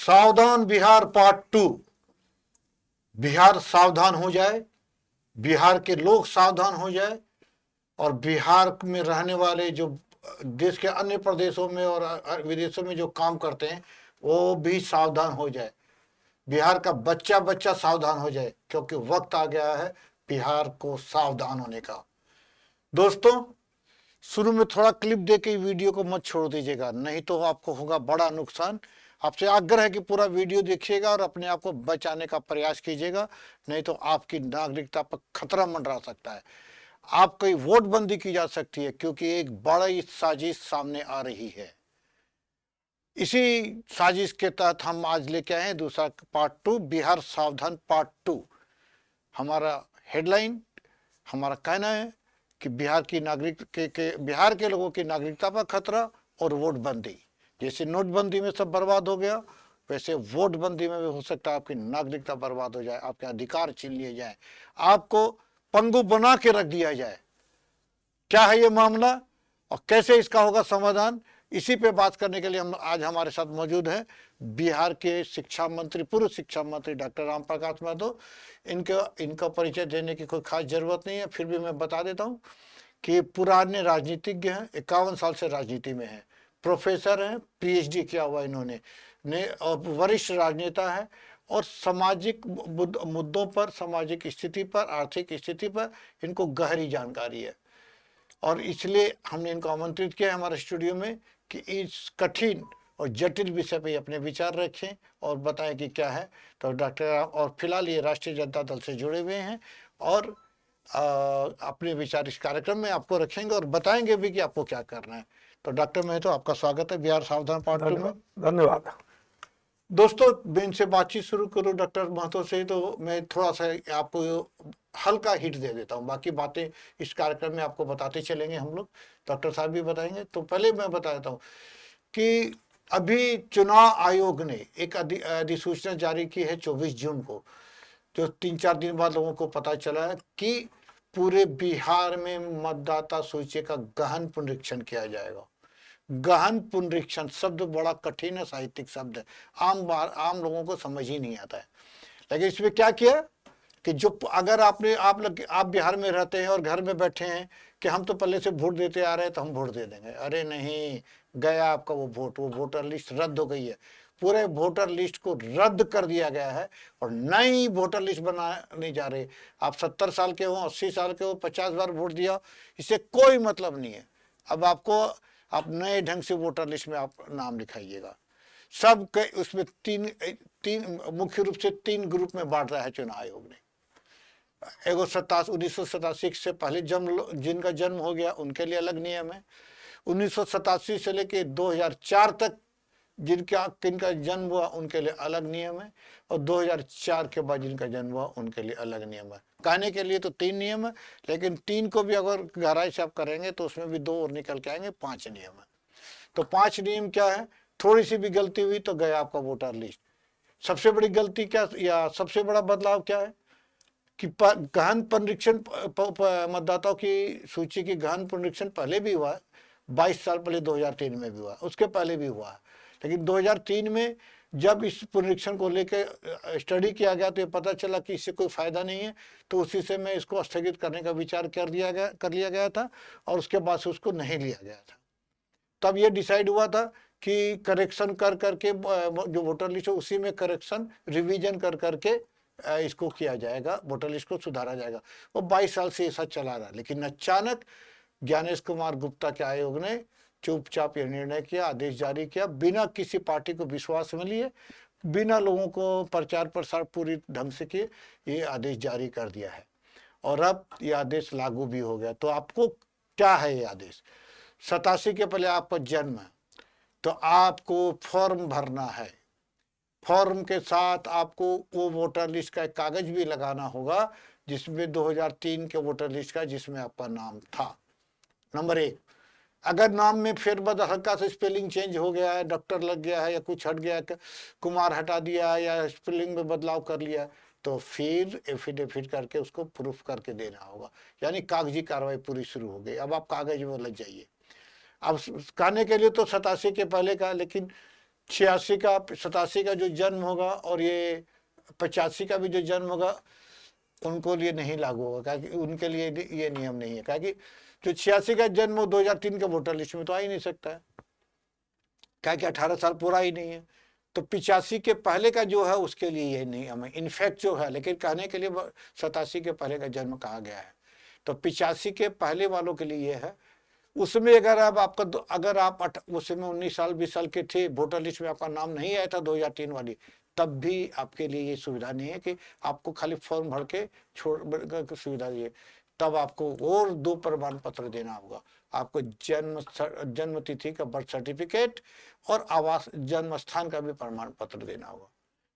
सावधान बिहार पार्ट 2। बिहार सावधान हो जाए, बिहार के लोग सावधान हो जाए और बिहार में रहने वाले जो देश के अन्य प्रदेशों में और विदेशों में जो काम करते हैं वो भी सावधान हो जाए। बिहार का बच्चा बच्चा सावधान हो जाए, क्योंकि वक्त आ गया है बिहार को सावधान होने का। दोस्तों, शुरू में थोड़ा क्लिप दे के वीडियो को मत छोड़ दीजिएगा, नहीं तो आपको होगा बड़ा नुकसान। आपसे आग्रह है कि पूरा वीडियो देखिएगा और अपने आप को बचाने का प्रयास कीजिएगा, नहीं तो आपकी नागरिकता पर खतरा मंडरा सकता है। आपकी वोट बंदी की जा सकती है, क्योंकि एक बड़ी साजिश सामने आ रही है। इसी साजिश के तहत हम आज लेके आए हैं दूसरा पार्ट 2, बिहार सावधान पार्ट 2। हमारा हेडलाइन, हमारा कहना है कि बिहार की बिहार के लोगों की नागरिकता पर खतरा और वोट बंदी। जैसे नोटबंदी में सब बर्बाद हो गया, वैसे वोट बंदी में भी हो सकता है आपकी नागरिकता बर्बाद हो जाए, आपके अधिकार छीन लिए जाए, आपको पंगु बना के रख दिया जाए। क्या है ये मामला और कैसे इसका होगा समाधान, इसी पे बात करने के लिए हम आज हमारे साथ मौजूद हैं बिहार के शिक्षा मंत्री, पूर्व शिक्षा मंत्री डॉक्टर राम प्रकाश महतो। इनका परिचय देने की कोई खास जरूरत नहीं है, फिर भी मैं बता देता हूँ कि पुराने राजनीतिज्ञ हैं, 51 साल से राजनीति में हैं, प्रोफेसर हैं, पीएचडी किया हुआ इन्होंने और वरिष्ठ राजनेता है और सामाजिक मुद्दों पर, सामाजिक स्थिति पर, आर्थिक स्थिति पर इनको गहरी जानकारी है। और इसलिए हमने इनको आमंत्रित किया है हमारे स्टूडियो में कि इस कठिन और जटिल विषय पे अपने विचार रखें और बताएं कि क्या है। तो डॉक्टर, और फिलहाल ये राष्ट्रीय जनता दल से जुड़े हुए हैं और अपने विचार इस कार्यक्रम में आपको रखेंगे और बताएंगे भी कि आपको क्या करना है। तो डॉक्टर महतो, आपका स्वागत है बिहार सावधान पार्ट 2 में। धन्यवाद। दोस्तों, मैं इनसे बातचीत शुरू करूं डॉक्टर महतो से, तो मैं थोड़ा सा आपको हल्का हिट दे देता हूं, बाकी बातें इस कार्यक्रम में आपको बताते चलेंगे हम लोग, डॉक्टर साहब भी बताएंगे। तो पहले मैं बता देता हूं कि अभी चुनाव आयोग ने एक अधिसूचना जारी की है 24 जून को, जो 3-4 दिन बाद लोगों को पता चला है कि पूरे बिहार में मतदाता सूची का गहन पुनरीक्षण किया जाएगा। गहन पुनरीक्षण शब्द बड़ा कठिन है, साहित्यिक शब्द है, आम लोगों को समझ ही नहीं आता है। लेकिन इसमें क्या किया कि जो अगर आप बिहार में रहते हैं और घर में बैठे हैं कि हम तो पहले से वोट देते आ रहे हैं तो हम वोट दे देंगे, अरे नहीं, गया आपका वो वोट, वो वोटर लिस्ट रद्द हो गई है। पूरे वोटर लिस्ट को रद्द कर दिया गया है और नई वोटर लिस्ट बनाने जा रहे। आप 70 साल के हो, 80 साल के हो, 50 बार वोट दिया, इससे कोई मतलब नहीं है। अब आपको आप नए ढंग से वोटर लिस्ट में आप नाम लिखाइएगा। सब के उसमें तीन मुख्य रूप से 3 ग्रुप में बांट रहा है चुनाव आयोग ने। एगो 1987 से पहले जिनका जन्म हो गया उनके लिए अलग नियम है। 1987 से लेके 2004 तक किनका जन्म हुआ उनके लिए अलग नियम है, और 2004 के बाद जिनका जन्म हुआ उनके लिए अलग नियम है। कहने के लिए तो 3 नियम है, लेकिन 3 को भी अगर गहराई से आप करेंगे तो उसमें भी 2 और निकल के आएंगे, 5 नियम है। तो 5 नियम क्या है? थोड़ी सी भी गलती हुई तो गया आपका वोटर लिस्ट। सबसे बड़ी गलती क्या या सबसे बड़ा बदलाव क्या है कि गहन पुनरीक्षण, मतदाताओं की सूची की गहन पुनरीक्षण पहले भी हुआ है, 22 साल पहले 2003 में भी हुआ, उसके पहले भी हुआ है। लेकिन 2003 में जब इस पुनरीक्षण को लेकर स्टडी किया गया तो ये पता चला कि इससे कोई फायदा नहीं है, तो उसी से मैं इसको स्थगित करने का विचार कर लिया गया था और उसके बाद से उसको नहीं लिया गया था। तब ये डिसाइड हुआ था कि करेक्शन कर करके जो वोटर लिस्ट है उसी में करेक्शन, रिवीजन कर करके इसको किया जाएगा, वोटर लिस्ट को सुधारा जाएगा। वो 22 साल से ऐसा चला रहा, लेकिन अचानक ज्ञानेश कुमार गुप्ता के आयोग ने चुपचाप ये निर्णय किया, आदेश जारी किया, बिना किसी पार्टी को विश्वास में लिए, बिना लोगों को प्रचार प्रसार पूरी ढंग से किए, ये आदेश जारी कर दिया है और अब ये आदेश लागू भी हो गया। तो आपको क्या है ये आदेश? 87 के पहले आपका जन्म है तो आपको फॉर्म भरना है, फॉर्म के साथ आपको वो वोटर लिस्ट का एक कागज भी लगाना होगा जिसमें 2003 के वोटर लिस्ट का जिसमें आपका नाम था। नंबर 1, अगर नाम में फेरबदल, हल्का सा स्पेलिंग चेंज हो गया है, डॉक्टर लग गया है या कुछ हट गया, कुमार हटा दिया है या स्पेलिंग में बदलाव कर लिया, तो फिर एफिडेविट करके उसको प्रूफ करके देना होगा, यानी कागजी कार्रवाई पूरी शुरू हो गई। अब आप कागज में लग जाइए। अब कहने के लिए तो 87 के पहले का, लेकिन 86 का 87 का जो जन्म होगा और ये 85 का भी जो जन्म होगा उनको लिए नहीं लागू होगा, क्योंकि उनके लिए ये नियम नहीं है, क्योंकि जो 86 का जन्म हो 2003 के वोटर लिस्ट में तो आ ही नहीं सकता है, क्योंकि 18 साल पूरा ही नहीं है। तो 85 के पहले का जो है उसके लिए ये नियम है, इनफैक्ट जो है, लेकिन कहने के लिए 87 के पहले का जन्म कहा गया है। तो 85 के पहले वालों के लिए ये है। उसमें अगर अगर आप उसमें 19 साल 20 साल के थे, वोटर लिस्ट में आपका नाम नहीं आया था 2003 वाली, तब भी आपके लिए ये सुविधा नहीं है कि आपको खाली फॉर्म भर के छोड़ सुविधा दिए। तब आपको और 2 प्रमाण पत्र देना होगा, आपको जन्म तिथि का बर्थ सर्टिफिकेट और आवास जन्म स्थान का भी प्रमाण पत्र देना होगा।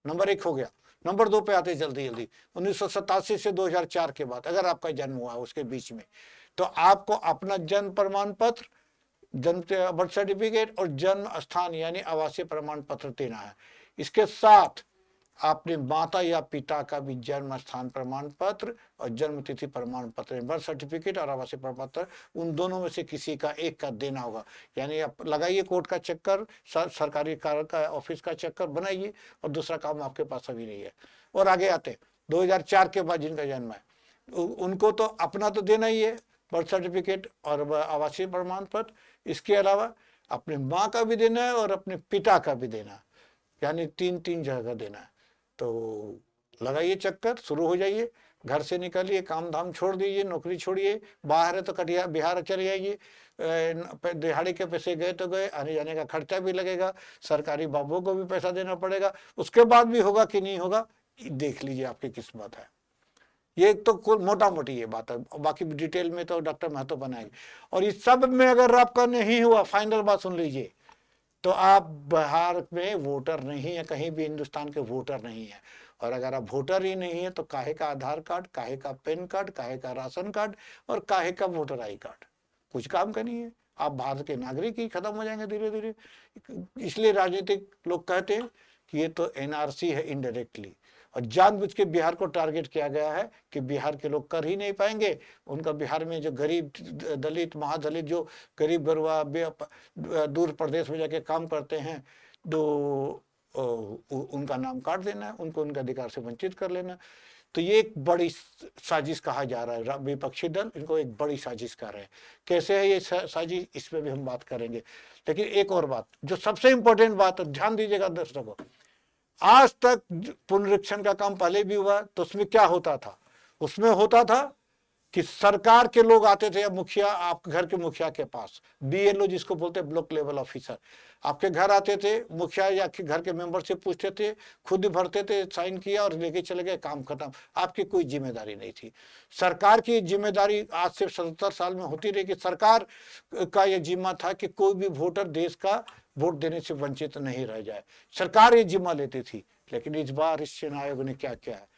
नंबर 1 हो गया। नंबर 2 पे आते जल्दी 1987 से 2004 के बाद अगर आपका जन्म हुआ उसके बीच में, तो आपको अपना जन्म प्रमाण पत्र, जन्म बर्थ सर्टिफिकेट और जन्म स्थान यानी आवासीय प्रमाण पत्र देना है। इसके साथ आपने माता या पिता का भी जन्म स्थान प्रमाण पत्र और जन्म तिथि प्रमाण पत्र, बर्थ सर्टिफिकेट और आवासीय प्रमाण पत्र, उन दोनों में से किसी का एक का देना होगा। यानी आप लगाइए कोर्ट का चक्कर, सरकारी कार्य का ऑफिस का चक्कर बनाइए, और दूसरा काम आपके पास अभी नहीं है। और आगे आते 2004 के बाद जिनका जन्म है उनको तो अपना तो देना ही है, बर्थ सर्टिफिकेट और आवासीय प्रमाण पत्र। इसके अलावा अपने माँ का भी देना है और अपने पिता का भी देना है, यानी 3 जगह देना है। तो लगाइए चक्कर, शुरू हो जाइए, घर से निकलिए, काम धाम छोड़ दीजिए, नौकरी छोड़िए, बाहर है तो कटिया बिहार चले जाइए, दिहाड़ी के पैसे गए तो गए, आने जाने का खर्चा भी लगेगा, सरकारी बाबू को भी पैसा देना पड़ेगा, उसके बाद भी होगा कि नहीं होगा देख लीजिए, आपकी किस्मत है। ये तो मोटा मोटी ये बात है, बाकी डिटेल में तो डॉक्टर महतो बनाएंगे। और इस सब में अगर आपका नहीं हुआ, फाइनल बात सुन लीजिए, तो आप बिहार में वोटर नहीं है, कहीं भी हिंदुस्तान के वोटर नहीं है। और अगर आप वोटर ही नहीं है तो काहे का आधार कार्ड, काहे का पैन कार्ड, काहे का राशन कार्ड और काहे का वोटर आई कार्ड, कुछ काम का नहीं है। आप भारत के नागरिक ही खत्म हो जाएंगे धीरे धीरे। इसलिए राजनीतिक लोग कहते हैं कि ये तो एनआरसी है इनडायरेक्टली, और जानबूझ के बिहार को टारगेट किया गया है कि बिहार के लोग कर ही नहीं पाएंगे। उनका बिहार में जो गरीब दलित महादलित जो गरीब गरबा दूर प्रदेश में जाके काम करते हैं, तो उनका नाम काट देना है, उनको उनके अधिकार से वंचित कर लेना। तो ये एक बड़ी साजिश कहा जा रहा है, विपक्षी दल इनको एक बड़ी साजिश कर रहे हैं। कैसे है ये साजिश, इस पर भी हम बात करेंगे। लेकिन एक और बात जो सबसे इंपॉर्टेंट बात है, ध्यान दीजिएगा दर्शकों, आज तक पुनरीक्षण का काम पहले भी हुआ, तो उसमें क्या होता था? उसमें होता था कि सरकार के लोग आते थे, या मुखिया, आपके घर के मुखिया के पास, बीएलओ जिसको बोलते हैं ब्लॉक लेवल ऑफिसर, आपके घर आते थे, मुखिया या घर के मेंबर से पूछते थे, खुद भरते थे, साइन किया और लेके चले गए, काम खत्म। आपकी कोई जिम्मेदारी नहीं थी। सरकार की जिम्मेदारी आज से 77 साल में होती रही कि सरकार का यह जिम्मा था कि कोई भी वोटर देश का वोट देने से वंचित नहीं रह जाए, सरकार ये जिम्मा लेती थी। लेकिन इस बार इस चुनाव आयोग ने क्या किया है,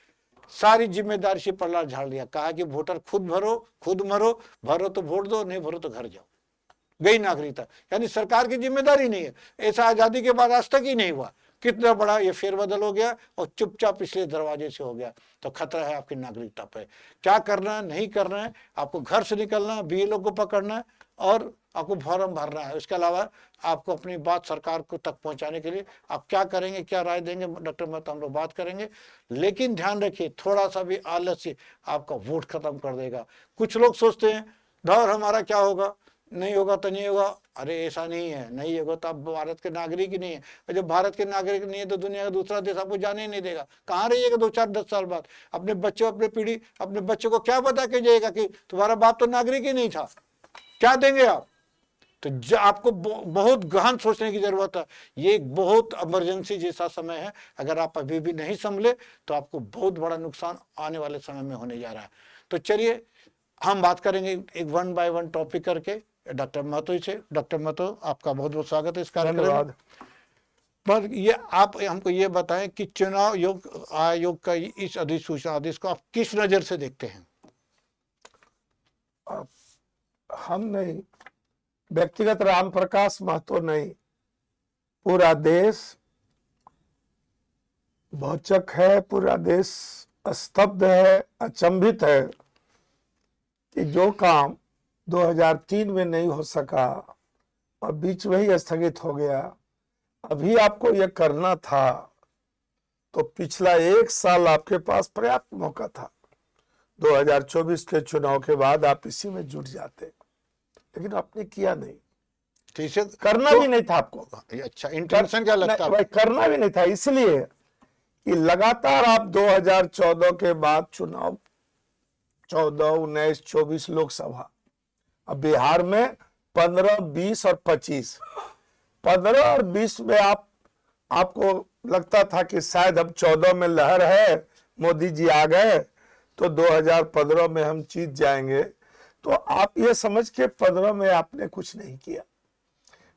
सारी जिम्मेदारी से पल्ला झाड़ दिया, कहा कि वोटर खुद भरो, खुद मरो, भरो तो वोट दो, नहीं भरो तो घर जाओ, गई नागरिकता। यानी सरकार की जिम्मेदारी नहीं है। ऐसा आजादी के बाद आज तक ही नहीं हुआ। कितना बड़ा ये फेरबदल हो गया और चुपचाप पिछले दरवाजे से हो गया। तो खतरा है आपकी नागरिकता पे। क्या करना है, नहीं करना है, आपको घर से निकलना है, बीएलओ को पकड़ना है और आपको फॉर्म भरना है। इसके अलावा आपको अपनी बात सरकार को तक पहुंचाने के लिए आप क्या करेंगे, क्या राय देंगे, डॉक्टर महतो हम लोग बात करेंगे। लेकिन ध्यान रखिए, थोड़ा सा भी आलस्य आपका वोट खत्म कर देगा। कुछ लोग सोचते हैं दौर हमारा क्या होगा, नहीं होगा तो नहीं होगा। अरे ऐसा नहीं है, नहीं होगा तो आप भारत के नागरिक ही नहीं है। और जब भारत के नागरिक नहीं है तो दुनिया का दूसरा देश आपको जाने ही नहीं देगा। कहाँ रहिएगा 2-4-10 साल बाद? अपने बच्चों, अपने पीढ़ी, अपने बच्चों को क्या बता के जाएगा कि तुम्हारा बाप तो नागरिक ही नहीं था? क्या देंगे आप? तो आपको बहुत गहन सोचने की जरूरत है। ये एक बहुत इमरजेंसी जैसा समय है। अगर आप अभी भी नहीं संभले तो आपको बहुत बड़ा नुकसान आने वाले समय में होने जा रहा है। तो चलिए हम बात करेंगे एक 1 बाय 1 टॉपिक करके डॉक्टर महतो से। डॉक्टर महतो, आपका बहुत बहुत स्वागत है इस कार्यक्रम में। पर ये आप हमको ये बताएं कि चुनाव आयोग का इस अधिसूचना आदेश को आप किस नजर से देखते हैं? हम नहीं, व्यक्तिगत राम प्रकाश महतो नहीं, पूरा देश भौचक है, पूरा देश स्तब्ध है, अचंभित है कि जो काम 2003 में नहीं हो सका और बीच में ही स्थगित हो गया, अभी आपको ये करना था तो पिछला 1 साल आपके पास पर्याप्त मौका था। 2024 के चुनाव के बाद आप इसी में जुट जाते, लेकिन आपने किया नहीं। ठीक है, करना भी नहीं था आपको। अच्छा, इंटेंशन क्या लगता है भाई, करना भी नहीं था, इसलिए कि लगातार आप 2014 के बाद चुनाव 14, 19, 24 लोकसभा, अब बिहार में 15, 20 और 25, 15 और 20 में आपको लगता था कि शायद अब 14 में लहर है, मोदी जी आ गए तो 2015 में हम जीत जाएंगे। तो आप ये समझ के 15 में आपने कुछ नहीं किया।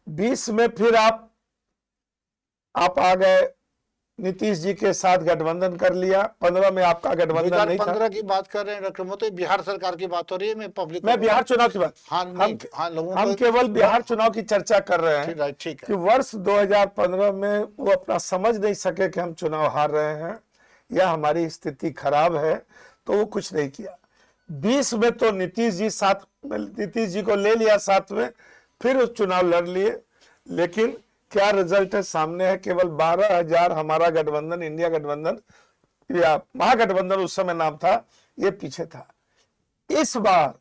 20 में फिर आप आ गए, नीतीश जी के साथ गठबंधन कर लिया। 15 में आपका गठबंधन नहीं था। 2015 की बात कर रहे हैं डॉक्टर मोदी, बिहार सरकार की बात हो रही है, मैं पब्लिक मैं बिहार चुनाव की बात, हाँ नहीं, हाँ लोगों हम को केवल बिहार चुनाव की चर्चा कर रहे हैं ठीक है कि वर्ष 2015 में वो अपना समझ नहीं सके कि हम चुनाव हार रहे हैं या हमारी स्थिति खराब है, तो वो कुछ नहीं किया। 20 में तो नीतीश जी को ले लिया साथ में, फिर उस चुनाव लड़ लिए, लेकिन क्या रिजल्ट है सामने है। केवल 12,000 हमारा गठबंधन, इंडिया गठबंधन या महागठबंधन उस समय नाम था, ये पीछे था। इस बार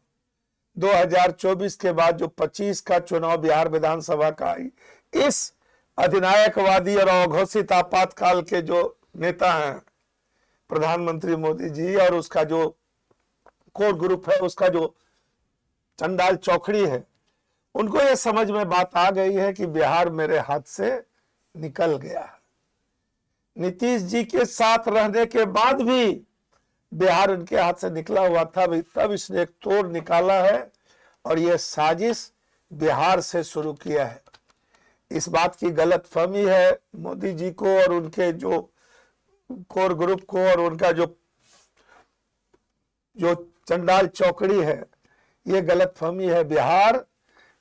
2024 के बाद जो 25 का चुनाव बिहार विधानसभा का आई, इस अधिनायकवादी और अघोषित आपातकाल के जो नेता हैं प्रधानमंत्री मोदी जी, और उसका जो कोर ग्रुप है, उसका जो चंडाल चौकड़ी है, उनको ये समझ में बात आ गई है कि बिहार मेरे हाथ से निकल गया। नीतीश जी के साथ रहने के बाद भी बिहार उनके हाथ से निकला हुआ था, तब इसने एक तोड़ निकाला है और यह साजिश बिहार से शुरू किया है। इस बात की गलतफहमी है मोदी जी को और उनके जो कोर ग्रुप को और उनका जो चंडाल चौकड़ी है, ये गलतफहमी है।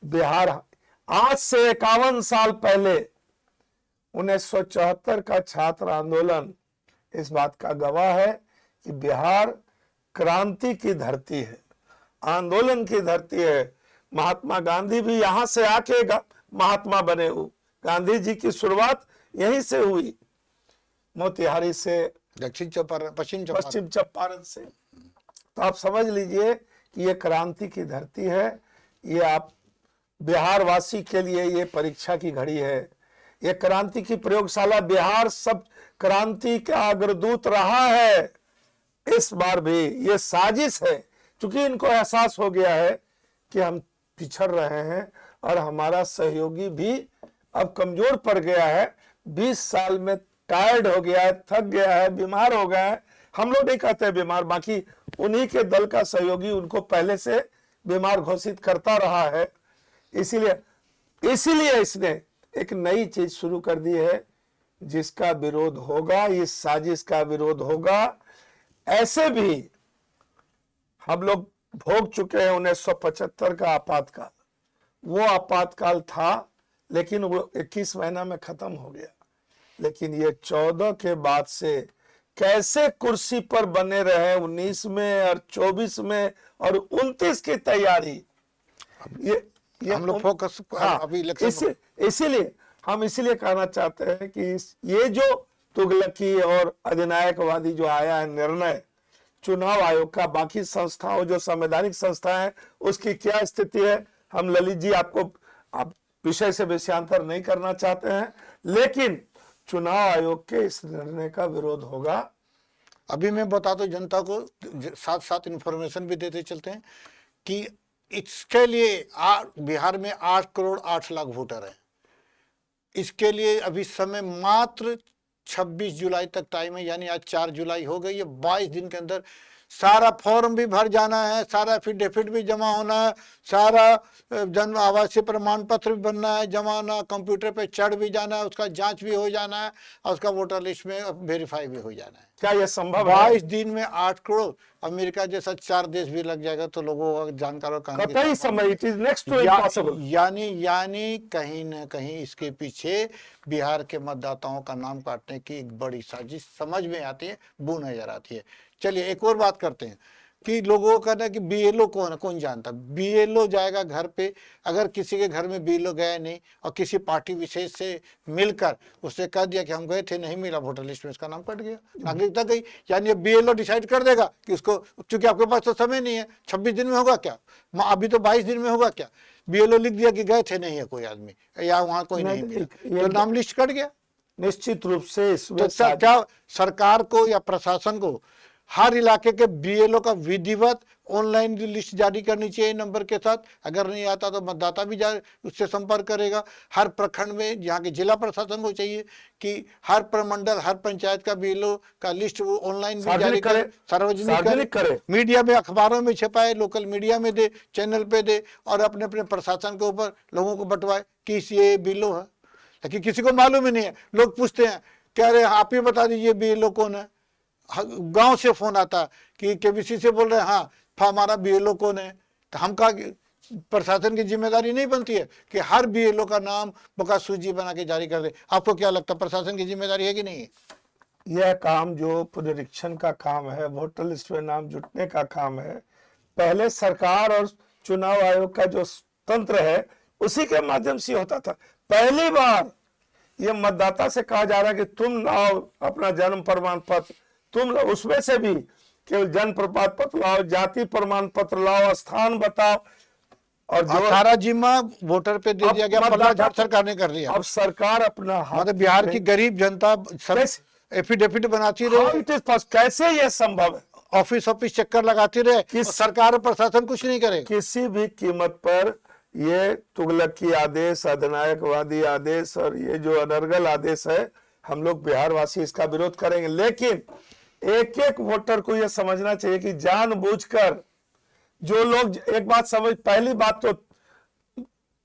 बिहार आज से 51 साल पहले 1974 का छात्र आंदोलन इस बात का गवाह है कि बिहार क्रांति की धरती है, आंदोलन की धरती है। महात्मा गांधी भी यहां से आके महात्मा बने हुए। गांधी जी की शुरुआत यहीं से हुई, मोतिहारी से, पश्चिम चंपारण से। तो आप समझ लीजिए कि ये क्रांति की धरती है। ये आप बिहार वासी के लिए ये परीक्षा की घड़ी है, ये क्रांति की प्रयोगशाला। बिहार सब क्रांति का अग्रदूत रहा है, इस बार भी ये साजिश है, क्योंकि इनको एहसास हो गया है कि हम पिछड़ रहे हैं और हमारा सहयोगी भी अब कमजोर पड़ गया है, 20 साल में टायर्ड हो गया है, थक गया है, बीमार हो गया है। हम लोग नहीं कहते बीमार, बाकी उन्हीं के दल का सहयोगी उनको पहले से बीमार घोषित करता रहा है। इसीलिए इसने एक नई चीज शुरू कर दी है जिसका विरोध होगा, इस साजिश का विरोध होगा। ऐसे भी हम लोग भोग चुके हैं 1975 का आपातकाल। वो आपातकाल था, लेकिन वो 21 महीना में खत्म हो गया। लेकिन ये 14 के बाद से कैसे कुर्सी पर बने रहे 19 में और 24 में और 29 की तैयारी, ये हम लोग फोकस अभी इलेक्शन। इसीलिए कहना चाहते हैं कि ये जो तुगलकी और अधिनायकवादी जो आया है निर्णय चुनाव आयोग का, बाकी संस्थाओं जो संवैधानिक संस्थाएं हैं उसकी क्या स्थिति है, हम ललित जी आप विषय से विषयांतर नहीं करना चाहते हैं, लेकिन चुनाव आयोग के इस निर्णय का विरोध होगा। अभी मैं बता दूं जनता को, साथ साथ इंफॉर्मेशन भी देते चलते हैं कि इसके लिए बिहार में 8 करोड़ 8 लाख वोटर हैं। इसके लिए अभी समय मात्र 26 जुलाई तक टाइम है, यानी आज 4 जुलाई हो गई है। 22 दिन के अंदर सारा फॉर्म भी भर जाना है, सारा एफिडेविट भी जमा होना है, सारा जन्म आवासीय प्रमाण पत्र भी बनना है, जमा होना, कंप्यूटर पे चढ़ भी जाना है, उसका जांच भी हो जाना है और उसका वोटर लिस्ट में वेरीफाई भी हो जाना है। क्या यह संभव है? 22 दिन में 8 करोड़, अमेरिका जैसा 4 देश भी लग जाएगा तो लोगों को जानकारों का यानी कहीं न कहीं इसके पीछे बिहार के मतदाताओं का नाम काटने की एक बड़ी साजिश समझ में आती है, वो नजर आती है। चलिए एक और बात करते हैं। कि लोगों का ना कि बीएलओ कौन है, कौन जानता। बीएलओ जाएगा घर पे, अगर किसी के घर में बीएलओ गया नहीं और किसी पार्टी विशेष से मिलकर उसने कह दिया कि हम गए थे, नहीं मिला वोटर लिस्ट में, इसका नाम कट गया, नागरिकता गई। यानी बीएलओ डिसाइड कर देगा कि उसको, क्योंकि आपके पास तो समय नहीं है, 26 दिन में होगा क्या, अभी तो 22 दिन में होगा क्या, बीएलओ लिख दिया कि गए थे, नहीं है कोई आदमी या वहां कोई नहीं मिला, तो नाम लिस्ट कट गया। निश्चित रूप से इसमें तो क्या सरकार को या प्रशासन को हर इलाके के बीएलओ का विधिवत ऑनलाइन लिस्ट जारी करनी चाहिए नंबर के साथ। अगर नहीं आता तो मतदाता भी उससे संपर्क करेगा। हर प्रखंड में, यहाँ के जिला प्रशासन को चाहिए कि हर प्रमंडल, हर पंचायत का बीएलओ का लिस्ट वो ऑनलाइन भी जारी करे, सार्वजनिक करे, मीडिया में, अखबारों में छपाए, लोकल मीडिया में दे, चैनल पे दे, और अपने अपने प्रशासन के ऊपर लोगों को बंटवाए कि ये बीएलओ है। लेकिन किसी को मालूम ही नहीं है। लोग पूछते हैं क्या, अरे आप ही बता दीजिए बीएलओ कौन है। गांव से फोन आता कि केबीसी से बोल रहे हैं, हाँ हमारा बीएलओ कौन है। तो हम कहा प्रशासन की जिम्मेदारी नहीं बनती है कि हर बीएलओ का नाम बका सूची बना के जारी कर दे। आपको क्या लगता है, प्रशासन की जिम्मेदारी है कि नहीं है? यह काम जो पुनरीक्षण का काम है, वोटर लिस्ट में नाम जुटने का काम है, पहले सरकार और चुनाव आयोग का जो तंत्र है उसी के माध्यम से होता था। पहली बार ये मतदाता से कहा जा रहा है कि तुम लाओ अपना जन्म प्रमाण पत्र, तुम उसमें से भी केवल जन्म प्रमाण पत्र लाओ, जाति प्रमाण पत्र लाओ, स्थान बताओ, और जो सारा जिम्मा वोटर पे दे दिया गया। पल्ला सरकार ने कर लिया। अब सरकार अपना मतलब बिहार की गरीब जनता एफिडेविट बनाती रहे, कैसे यह संभव है? ऑफिस चक्कर लगाती रहे, सरकार और प्रशासन कुछ नहीं करे। किसी भी कीमत पर ये तुगलकी आदेश, अधिनायकवादी आदेश और ये जो अनर्गल आदेश है, हम लोग बिहार वासी इसका विरोध करेंगे। लेकिन एक एक वोटर को यह समझना चाहिए कि जानबूझकर जो लोग, एक बात समझ, पहली बात तो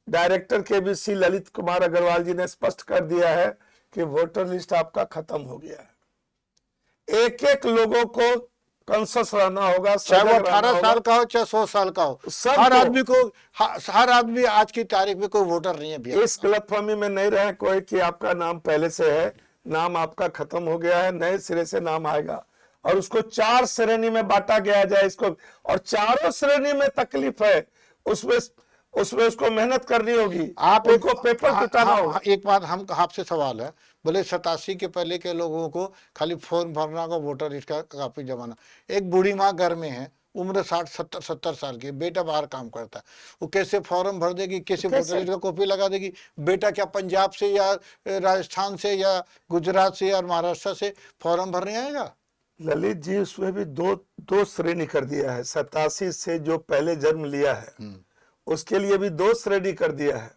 डायरेक्टर केबीसी ललित कुमार अग्रवाल जी ने स्पष्ट कर दिया है कि वोटर लिस्ट आपका खत्म हो गया है। एक एक लोगों को कॉन्शियस रहना होगा, चाहे वो 18 साल का हो चाहे 100 साल का हो, हर आदमी को, हर आदमी आज की तारीख में कोई वोटर नहीं है। इस गलतफहमी में नहीं रहे कोई कि आपका नाम पहले से है, नाम आपका खत्म हो गया है, नए सिरे से नाम आएगा और उसको 4 श्रेणी में बांटा गया जाए इसको, और चारों श्रेणी में तकलीफ है, उसमें उसको मेहनत करनी होगी, आप उनको पेपर जुटाना होगा। एक बात हम आपसे सवाल है, बोले 87 के पहले के लोगों को खाली फॉर्म भरना का, वोटर लिस्ट का काफी जमाना। एक बूढ़ी माँ घर में है, उम्र 60-70 साल की, बेटा बाहर काम करता है, वो कैसे फॉर्म भर देगी, कैसे वोटर लिस्ट का कॉपी लगा देगी? बेटा क्या पंजाब से या राजस्थान से या गुजरात से या महाराष्ट्र से फॉर्म भरने आएगा? ललित जी, उसमें भी दो श्रेणी कर दिया है। 87 से जो पहले जन्म लिया है उसके लिए भी 2 श्रेणी कर दिया है।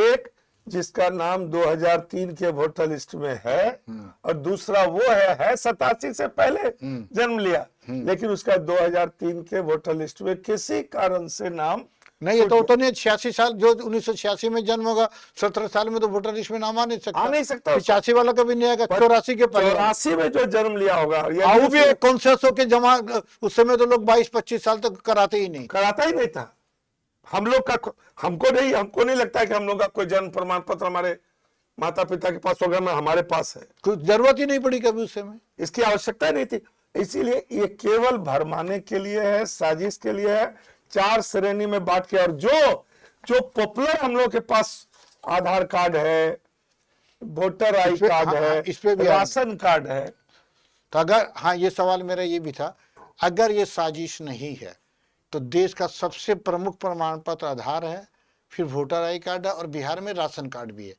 एक जिसका नाम 2003 के वोटर लिस्ट में है और दूसरा वो है 87 से पहले जन्म लिया, लेकिन उसका 2003 के वोटर लिस्ट में किसी कारण से नाम नहीं है। तो नहीं, 86 साल, जो 1986 में जन्म होगा 17 साल में तो वोटर लिस्ट में नाम आ नहीं सकता। 85 वाला कभी नहीं आएगा, 84 के पहले, 84 में जो जन्म लिया होगा, वो भी कॉन्सेंसस के जमा, उस समय तो लोग 22-25 साल तक कराते ही नहीं था। हम लोग का, हमको नहीं लगता है कि हम लोग का कोई जन्म प्रमाण पत्र हमारे माता पिता के पास होगा, हमारे पास है। कुछ जरूरत ही नहीं पड़ी कभी उस समय, इसकी आवश्यकता नहीं थी। इसीलिए ये केवल भरमाने के लिए है, साजिश के लिए है, 4 श्रेणी में बांट के। और जो पॉपुलर हम लोग के पास आधार कार्ड है, वोटर आई कार्ड है, इस पे भी राशन कार्ड है। तो अगर, हाँ ये सवाल मेरा ये भी था, अगर ये साजिश नहीं है तो देश का सबसे प्रमुख प्रमाण पत्र आधार है, फिर वोटर आई कार्ड है और बिहार में राशन कार्ड भी है।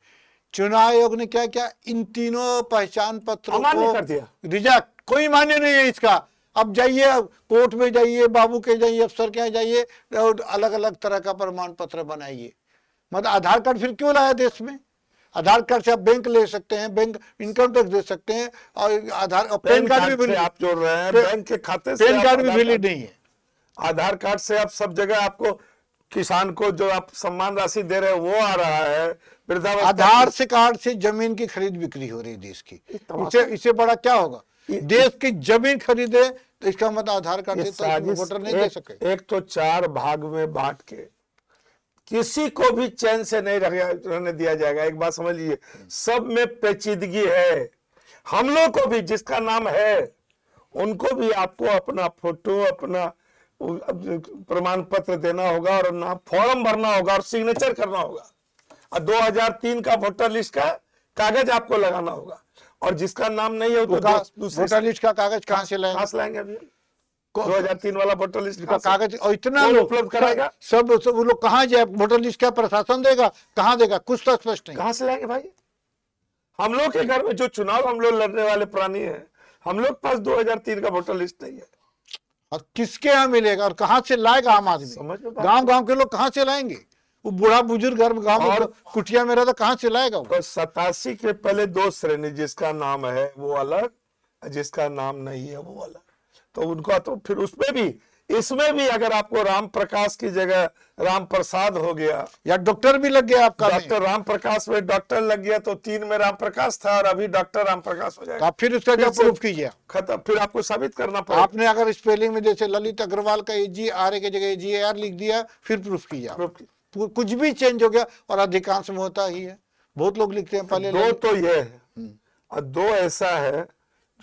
चुनाव आयोग ने क्या किया, इन तीनों पहचान पत्रों को कर दिया, रिजेक्ट, कोई मान्य नहीं है इसका। अब जाइए कोर्ट में जाइए, बाबू के जाइए, अफसर के यहाँ जाइए, और अलग अलग तरह का प्रमाण पत्र बनाइए। मतलब आधार कार्ड फिर क्यों लाया देश में? आधार कार्ड से आप बैंक ले सकते हैं, बैंक इनकम टैक्स दे सकते हैं, और आधार पैन कार्ड भी आप जोड़ रहे हैं, बैंक के खाते से पैन कार्ड भी वैलिड नहीं है। आधार कार्ड से आप सब जगह, आपको किसान को जो आप सम्मान राशि दे रहे हैं वो आ रहा है, वृद्धावस्था। आधार से कार्ड से जमीन की खरीद बिक्री हो रही है देश की, इससे बड़ा क्या होगा? देश की जमीन खरीदे तो इसका मतलब आधार कार्ड से तो वोटर नहीं दे सके। एक तो 4 भाग में बांट के किसी को भी चैन से नहीं रहने दिया जाएगा। एक बात समझ लीजिए, सब में पेचीदगी है। हम लोग को भी, जिसका नाम है, उनको भी आपको अपना फोटो, अपना प्रमाण पत्र देना होगा और ना फॉर्म भरना होगा और सिग्नेचर करना होगा, और 2003 का वोटर लिस्ट का कागज आपको लगाना होगा, और जिसका नाम नहीं है वो तो दूसरे वोटर लिस्ट का कागज कहाँ से लाएंगे? कहाँ से लाएंगे अभी? 2003 वाला वोटर लिस्ट का कागज, और इतना कौन लोग उपलब्ध कराएगा? सब वो लोग कहाँ जाए? वोटर लिस्ट का प्रशासन देगा, कहाँ देगा? कुछ तो स्पष्ट नहीं। कहाँ से लाएंगे भाई? हम लोग के घर में जो चुनाव हम लोग लड़ने वाले प्राणी हैं, हम लोग पास 2003 का वोटर लिस्ट नहीं है। और किसके यहाँ मिलेगा और कहाँ से लाएगा आम आदमी? समझ में बात? गांव गांव के लोग कहाँ से लाएंगे? वो बूढ़ा बुजुर्ग घर गांव में और कुटिया में रहता, कहाँ से लाएगा वो? तो 87 के पहले 2 श्रेणी, जिसका नाम है वो अलग, जिसका नाम नहीं है वो अलग। तो उनका तो फिर उसमें भी, इसमें भी अगर आपको राम प्रकाश की जगह राम प्रसाद हो गया, या डॉक्टर भी लग गया आपका, डॉक्टर राम प्रकाश में डॉक्टर लग गया, तो 3 में राम प्रकाश था और अभी डॉक्टर राम प्रकाश हो जाएगा। आप फिर उसका क्या प्रूफ कीजिए? खत्म, फिर आपको साबित करना पड़ेगा। आपने अगर स्पेलिंग में जैसे ललित अग्रवाल का AGR की जगह AGAR लिख दिया, फिर प्रूफ कीजिए आप। कुछ भी चेंज हो गया, और अधिकांश में होता ही है। बहुत लोग लिखते हैं पहले 2 तो ये है, और 2 ऐसा है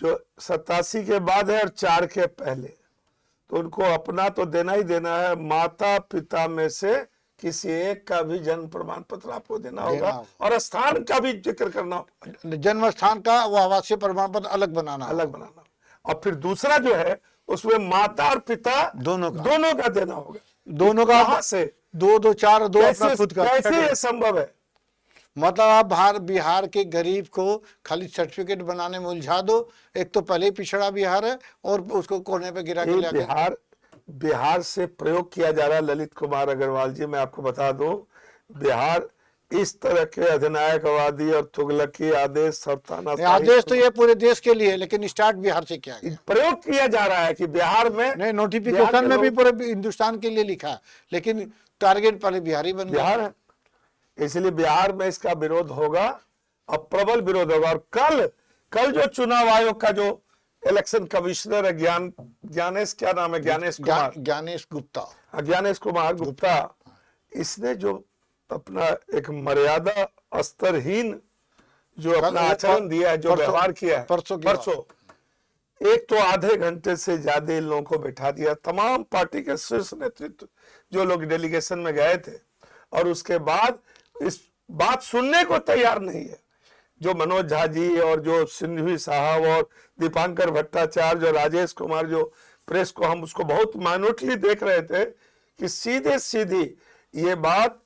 जो 87 के बाद है और 4 के पहले, तो उनको अपना तो देना ही देना है। माता पिता में से किसी एक का भी जन्म प्रमाण पत्र आपको देना होगा, और स्थान का भी जिक्र करना होगा। जन्म स्थान का वो आवासीय प्रमाण पत्र अलग बनाना, और फिर दूसरा जो है उसमें माता और पिता दोनों का देना होगा। दोनों का कहां से? 2 2 4 2 अपना खुद का। कैसे ये संभव है? मतलब आप बिहार के गरीब को खाली सर्टिफिकेट बनाने में उलझा दो। एक तो पहले ही पिछड़ा बिहार है, और उसको कोने पे गिरा के बिहार से प्रयोग किया जा रहा है। ललित कुमार अग्रवाल जी, मैं आपको बता दूं, बिहार इस तरह के अधिनायकवादी और तुगलकी आदेश और आदेश तो ये पूरे देश के लिए, लेकिन स्टार्ट बिहार से किया गया, प्रयोग किया जा रहा है कि बिहार में नहीं, नोटिफिकेशन में भी पूरे हिंदुस्तान के लिए लिखा, लेकिन टारगेट पहले बिहारी बन बिहार है। इसलिए बिहार में इसका विरोध होगा, और प्रबल विरोध होगा। और कल जो चुनाव आयोग का जो इलेक्शन कमिश्नर है, ज्ञानेश, क्या नाम है? ज्ञानेश कुमार गुप्ता, इसने जो अपना एक मर्यादा स्तरहीन जो अपना आचरण दिया है, जो व्यवहार किया है परसों, एक तो आधे घंटे से ज्यादा इन लोगों को बैठा दिया, तमाम पार्टी के शीर्ष नेतृत्व जो लोग डेलीगेशन में गए थे, और उसके बाद इस बात सुनने को तैयार नहीं है। जो मनोज झा जी और जो सिंघवी साहब और दीपांकर भट्टाचार्य और राजेश कुमार, जो प्रेस को हम उसको बहुत माइन्यूटली देख रहे थे कि सीधे सीधी ये बात,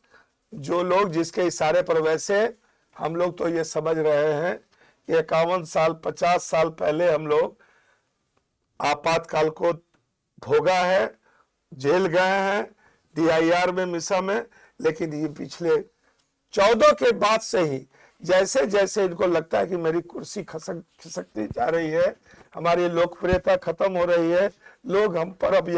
जो लोग जिसके इशारे पर, वैसे हम लोग तो ये समझ रहे हैं कि 51 साल 50 साल पहले हम लोग आपातकाल को भोगा है, जेल गए हैं, DIR में, मिसा में, लेकिन ये पिछले 14 के बाद से ही जैसे जैसे इनको लगता है कि मेरी कुर्सी खिसकती जा रही है, हमारी लोकप्रियता खत्म हो रही है, लोग हम पर अब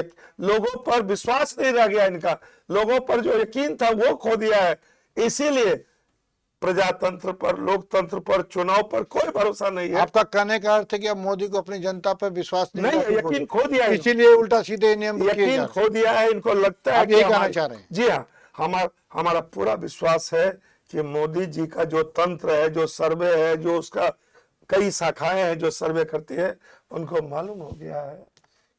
लोगों पर विश्वास नहीं रह गया, इनका लोगों पर जो यकीन था वो खो दिया है। इसीलिए प्रजातंत्र पर, लोकतंत्र पर, चुनाव पर कोई भरोसा नहीं है। आपका कहने का अर्थ है कि अब मोदी को अपनी जनता पर विश्वास नहीं है, यकीन खो दिया है, इसीलिए उल्टा सीधे नियम यकीन खो दिया है। इनको लगता है, ये कहना चाह रहे हैं? जी हाँ, हमारा पूरा विश्वास है कि मोदी जी का जो तंत्र है, जो सर्वे है, जो उसका कई शाखाएं हैं जो सर्वे करती है, उनको मालूम हो गया है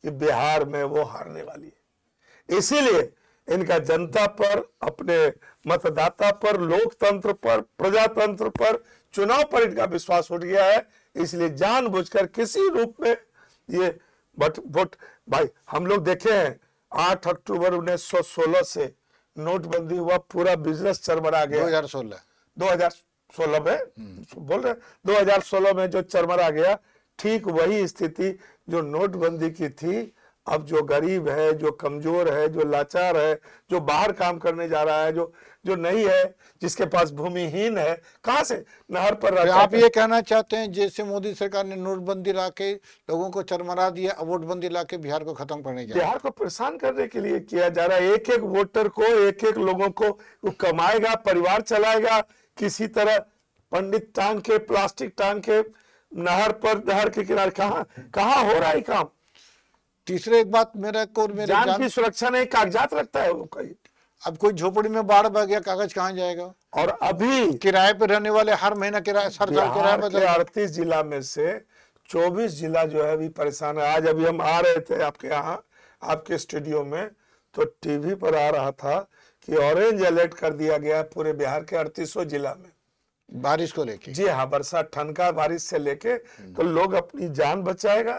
कि बिहार में वो हारने वाली है। इसीलिए इनका जनता पर, अपने मतदाता पर, लोकतंत्र पर, प्रजातंत्र पर, चुनाव पर इनका विश्वास उठ गया है। इसलिए जानबूझकर किसी रूप में ये वोट, भाई हम लोग देखे हैं 8 अक्टूबर 1916 से नोटबंदी हुआ, पूरा बिजनेस चरमरा गया। 2016 में बोल रहे, 2016 में जो चरमरा गया, ठीक वही स्थिति जो नोटबंदी की थी, अब जो गरीब है, जो कमजोर है, जो लाचार है, जो बाहर काम करने जा रहा है, जो नहीं है, जिसके पास भूमिहीन है, कहां से नहर पर रहता है। आप ये कहना चाहते हैं जैसे मोदी सरकार ने नोटबंदी लाके लोगों को चरमरा दिया, वोटबंदी लाके बिहार को खत्म करने जा रहा है? बिहार को परेशान करने के लिए किया जा रहा है। एक एक वोटर को, एक एक लोगों को वो कमाएगा, परिवार चलाएगा, किसी तरह पंडित टांग के, प्लास्टिक टांग के नहर पर, नहर के किनारे, कहां हो रहा है काम। तीसरे एक बात मेरे जान की सुरक्षा नहीं, कागजात रखता है वो कहीं। अब कोई झोपड़ी में बाढ़ बह गया, कागज कहाँ जाएगा? और अभी किराए पे रहने वाले हर महीना किराया, हर साल किराया बदल। 38 जिला में से 24 जिला जो है अभी परेशान है। आज अभी हम आ रहे थे आपके यहाँ, आपके स्टूडियो में, तो टीवी पर आ रहा था कि ऑरेंज अलर्ट कर दिया गया पूरे बिहार के 38 जिला में, बारिश को लेके। जी हाँ, बरसात ठनका बारिश से लेके। तो लोग अपनी जान बचाएगा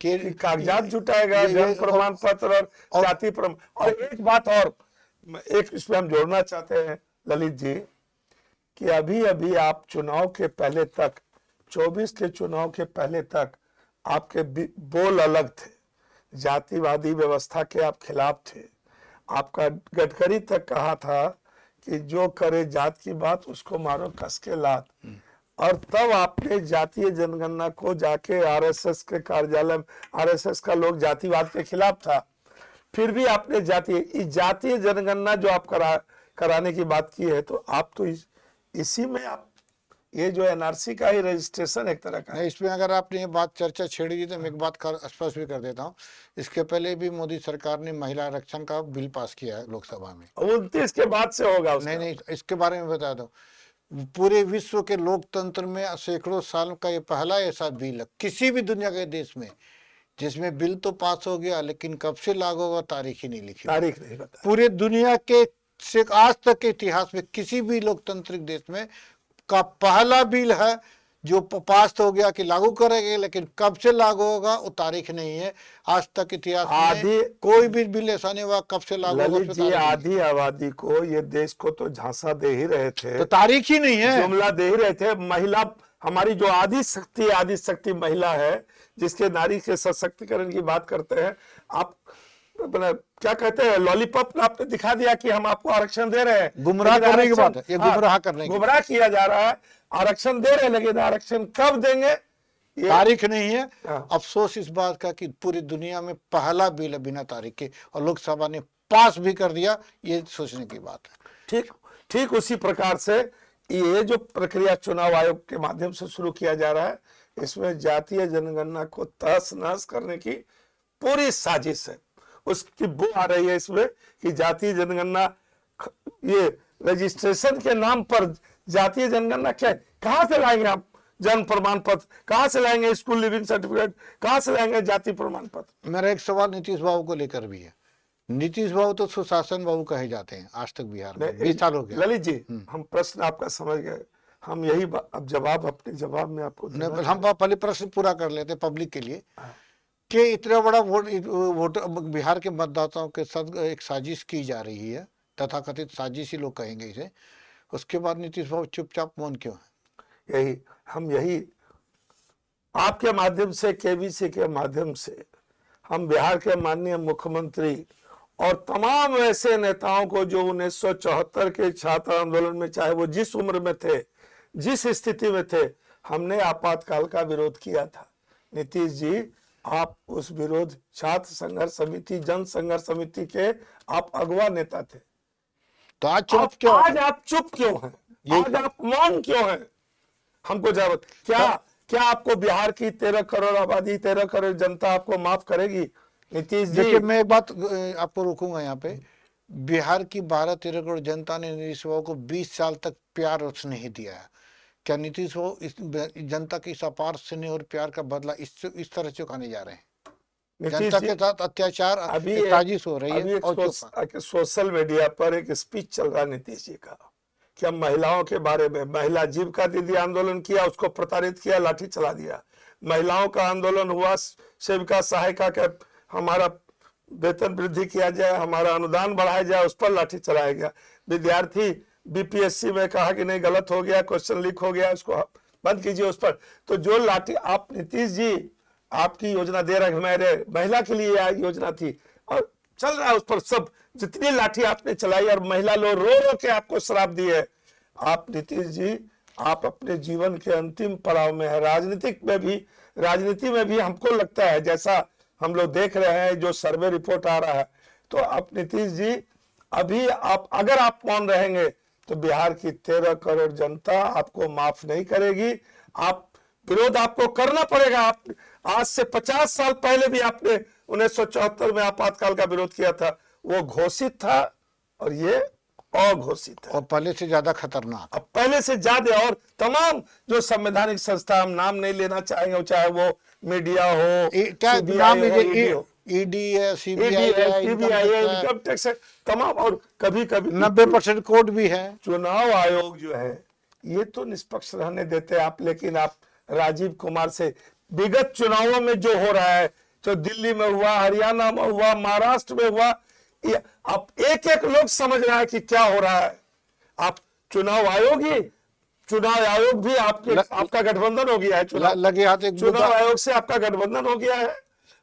कि कागजात जुटाएगा, जन्म प्रमाण पत्र और जाति प्रमाण। और एक बात और, एक इसमें हम जोड़ना चाहते हैं ललित जी, कि अभी अभी आप चुनाव के पहले तक, 24 के चुनाव के पहले तक आपके बोल अलग थे, जातिवादी व्यवस्था के आप खिलाफ थे। आपका गडकरी तक कहा था कि जो करे जात की बात उसको मारो कस के लात। और तब आपने जातीय जनगणना को जाके आरएसएस के कार्यालय, आरएसएस का लोग जातिवाद के खिलाफ था, फिर भी आपने जातीय जनगणना जो आप कराने की बात की है, तो आप तो इसी में आप ये जो एनआरसी का ही रजिस्ट्रेशन एक तरह का है। इसमें अगर आपने ये बात चर्चा छेड़ी दी तो मैं एक बात स्पष्ट भी कर देता हूँ। इसके पहले भी मोदी सरकार ने महिला आरक्षण का बिल पास किया है लोकसभा में। 29 के बाद से होगा उसका। नहीं, इसके बारे में बता दो। पूरे विश्व के लोकतंत्र में सैकड़ों साल का ये पहला ऐसा बिल है किसी भी दुनिया के देश में जिसमें बिल तो पास हो गया लेकिन कब से लागू होगा तारीख ही नहीं लिखी। तारीख नहीं पता। पूरे दुनिया के से आज तक के इतिहास में किसी भी लोकतांत्रिक देश में का पहला बिल है जो पास तो हो गया कि लागू करेंगे, लेकिन कब से लागू होगा वो तारीख नहीं है। आज तक इतिहास में कोई भी बिल ऐसा नहीं हुआ कब से लागू होगा। ललित जी, आधी आबादी को, ये देश को तो झांसा दे ही रहे थे, तो तारीख ही नहीं है, जुमला दे ही रहे थे। महिला, हमारी जो आदि शक्ति महिला है, जिसके नारी के सशक्तिकरण की बात करते हैं आप, क्या कहते हैं, लॉलीपॉप आपने दिखा दिया कि हम आपको आरक्षण दे रहे हैं। गुमराह करने की बात है, ये गुमराह करने की, गुमराह किया जा रहा है। आरक्षण दे रहे हैं लेकिन आरक्षण कब देंगे तारीख नहीं है। अफसोस इस बात का कि पूरी दुनिया में पहला बिल है बिना तारीख के और लोकसभा ने पास भी कर दिया, ये सोचने की बात है। ठीक उसी प्रकार से ये जो प्रक्रिया चुनाव आयोग के माध्यम से शुरू किया जा रहा है, इसमें जातीय जनगणना को तहस नहस करने की पूरी साजिश है। उसकी बू आ रही है इसमें कि जातीय जनगणना, ये रजिस्ट्रेशन के नाम पर जातीय जनगणना क्या है? कहां से लाएंगे आप जन्म प्रमाण पत्र, कहां से लाएंगे स्कूल लिविंग सर्टिफिकेट, कहां से लाएंगे जाति प्रमाण पत्र? मेरा एक सवाल नीतीश बाबू को लेकर भी है। नीतीश बाबू तो सुशासन बाबू कहे जाते हैं आज तक बिहार में, 20 साल हो गया। ललित जी, हम प्रश्न आपका समझ गए, हम यही अब जवाब, अपने जवाब में आपको हम पहले प्रश्न पूरा कर लेते पब्लिक के लिए कि इतना बड़ा वोट बिहार के मतदाताओं के साथ एक साजिश की जा रही है, तथाकथित साजिश ही लोग कहेंगे इसे, उसके बाद नीतीश बाबू चुपचाप मौन क्यों है? यही आपके माध्यम से, केबीसी के माध्यम से हम बिहार के माननीय मुख्यमंत्री और तमाम ऐसे नेताओं को जो 1974 के छात्र आंदोलन में, चाहे वो जिस उम्र में थे, जिस स्थिति में थे, हमने आपातकाल का विरोध किया था। नीतीश जी, आप उस विरोध छात्र संघर्ष समिति, जन संघर्ष समिति के आप अगवा नेता थे। तो आज चुप क्यों? आज आप चुप क्यों हैं? आज आप मौन क्यों हैं? हमको जरूरत क्या आपको बिहार की 13 करोड़ आबादी, 13 करोड़ जनता आपको माफ करेगी? नीतीश जी, देखिए मैं एक बात आपको रोकूंगा यहाँ पे। बिहार की 12-13 करोड़ जनता ने नीतीश बाबू को 20 साल तक प्यार और स्नेह दिया है। क्या नीतीश बाबू इस जनता की इस अपार स्नेह और प्यार का बदला इस तरह चुकाने जा रहे हैं? जनता के साथ अत्याचार, अभी साजिश हो रही है। और सोशल मीडिया पर एक स्पीच चल रहा है नीतीश जी का कि हम महिलाओं के बारे में, महिला जीविका दीदी आंदोलन किया, उसको प्रताड़ित किया, लाठी चला दिया। महिलाओं का आंदोलन हुआ, सेविका सहायिका के हमारा वेतन वृद्धि किया जाए, हमारा अनुदान बढ़ाया जाए, उस पर लाठी चलाया गया। विद्यार्थी बीपीएससी में कहा कि नहीं गलत हो गया, क्वेश्चन लीक हो गया, उसको बंद कीजिए उस पर। तो जो लाठी आप, नीतीश जी, आपकी योजना दे रहे, मेरे महिला के लिए योजना थी और चल रहा है उस पर सब, जितनी लाठी आपने चलाई और महिला लोग रो रो के आपको श्राप दी है। आप नीतीश जी, आप अपने जीवन के अंतिम पड़ाव में है। राजनीति में भी हमको लगता है, जैसा हम लोग देख रहे हैं, जो सर्वे रिपोर्ट आ रहा है, तो आप नीतीश जी, अभी अगर आप मौन रहेंगे तो बिहार की 13 करोड़ जनता आपको माफ नहीं करेगी। विरोध आपको करना पड़ेगा। आप आज से 50 साल पहले भी आपने 1974 में आपातकाल का विरोध किया था, वो घोषित था और ये अघोषित है, और पहले से ज्यादा खतरनाक। अब पहले से ज्यादा। और तमाम जो संवैधानिक संस्था, हम नाम नहीं लेना चाहेंगे, चाहे वो मीडिया हो, क्या नाम लीजिए, ईडी है, ईडी सीबीआई है, है, सीबीआई है, इनकम इनकम टैक्स है, तमाम। और कभी कभी 90% कोर्ट भी है। चुनाव आयोग जो है ये तो निष्पक्ष रहने देते हैं आप, लेकिन आप राजीव कुमार से विगत चुनावों में जो हो रहा है, जो दिल्ली में हुआ, हरियाणा में हुआ, महाराष्ट्र में हुआ, ये आप एक एक लोग समझ रहा है कि क्या हो रहा है। आप चुनाव आयोग भी आपका गठबंधन हो गया है। लगे हाथ एक चुनाव आयोग से आपका गठबंधन हो गया है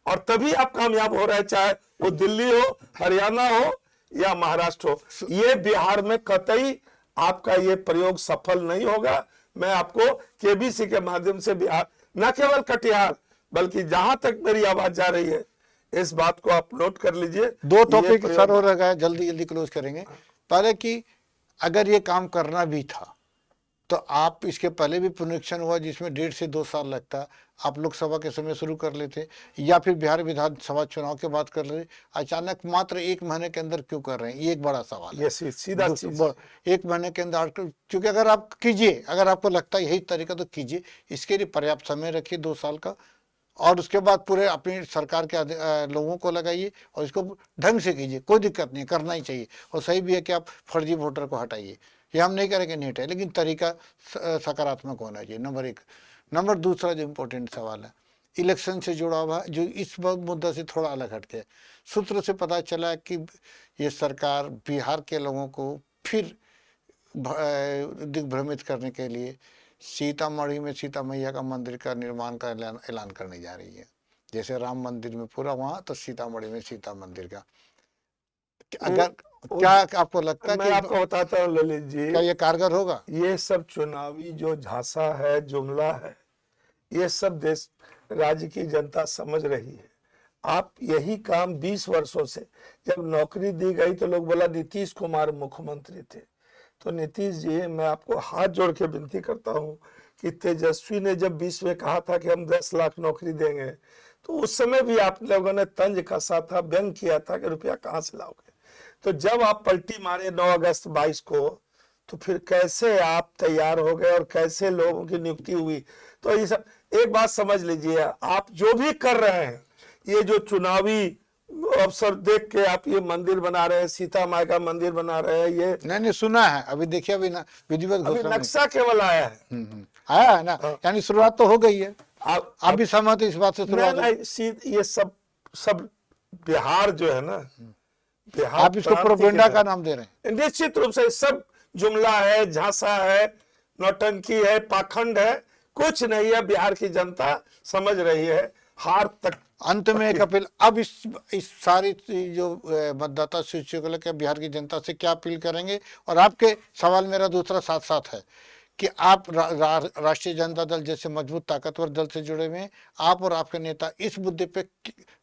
और तभी आप कामयाब हो रहे हैं, चाहे वो दिल्ली हो, हरियाणा हो या महाराष्ट्र हो। ये बिहार में कतई आपका ये प्रयोग सफल नहीं होगा। मैं आपको केबीसी के माध्यम से बिहार, न केवल कटिहार बल्कि जहां तक मेरी आवाज जा रही है, इस बात को आप नोट कर लीजिए। 2 टॉपिक सर हो रहा है, जल्दी जल्दी क्लोज करेंगे। पहले कि अगर ये काम करना भी था तो आप इसके पहले भी पुनरीक्षण हुआ जिसमें 1.5 से 2 साल लगता, आप लोकसभा के समय शुरू कर लेते या फिर बिहार विधानसभा चुनाव के बाद कर लेते। अचानक मात्र 1 महीने के अंदर क्यों कर रहे हैं, ये एक बड़ा सवाल है। ये सीधा 1 महीने के अंदर, क्योंकि अगर आप कीजिए, अगर आपको लगता है यही तरीका तो कीजिए, इसके लिए पर्याप्त समय रखिए 2 साल का, और उसके बाद पूरे अपनी सरकार के लोगों को लगाइए और इसको ढंग से कीजिए। कोई दिक्कत नहीं, करना ही चाहिए। और सही भी है कि आप फर्जी वोटर को हटाइए, ये हम नहीं करेंगे, नहीं हटाए, लेकिन तरीका सकारात्मक होना चाहिए, नंबर 1। नंबर दूसरा जो इम्पोर्टेंट सवाल है इलेक्शन से जुड़ा हुआ, जो इस मुद्दा से थोड़ा अलग हटके, सूत्र से पता चला कि ये सरकार बिहार के लोगों को फिर दिग्भ्रमित करने के लिए सीतामढ़ी में सीता मैया का मंदिर का निर्माण का ऐलान करने जा रही है। जैसे राम मंदिर में पूरा वहां, तो सीतामढ़ी में सीता मंदिर का। अगर क्या आपको लगता है मैं कि आपको बताता हूँ ललित जी, क्या ये कारगर होगा? ये सब चुनावी जो झांसा है, जुमला है, ये सब देश राज्य की जनता समझ रही है। आप यही काम 20 वर्षों से, जब नौकरी दी गई तो लोग बोला नीतीश कुमार मुख्यमंत्री थे, तो नीतीश जी मैं आपको हाथ जोड़ के विनती करता हूं कि तेजस्वी ने जब 20 में कहा था कि हम 10 लाख नौकरी देंगे, तो उस समय भी आप लोगों ने तंज कसा था, व्यंग किया था कि रुपया कहां से लाओगे। तो जब आप पलटी मारे 9 अगस्त 22 को, तो फिर कैसे आप तैयार हो गए और कैसे लोगों की नियुक्ति हुई। तो ये सब एक बात समझ लीजिए, आप जो भी कर रहे हैं, ये जो चुनावी अवसर देख के आप ये मंदिर बना रहे हैं, सीता माई का मंदिर बना रहे हैं, ये नहीं सुना है, अभी देखिए, अभी ना विधिवत घोषणा नक्शा केवल आया है। आया है ना, यानी शुरुआत तो हो गई है। आप भी सहमत है इस बात से? शुरुआत ये सब बिहार जो है ना, बिहार आप इसको प्रोपेगेंडा का नाम दे रहे हैं। निश्चित रूप से सब जुमला है, झांसा है, नौटंकी है, पाखंड है, कुछ नहीं है। बिहार की जनता समझ रही है, हार तक। अंत में एक अपील, अब इस सारी जो मतदाता सूची को लेकर बिहार की जनता से क्या अपील करेंगे? और आपके सवाल मेरा दूसरा साथ साथ है कि आप राष्ट्रीय जनता दल जैसे मजबूत ताकतवर दल से जुड़े हुए हैं, आप और आपके नेता इस मुद्दे पे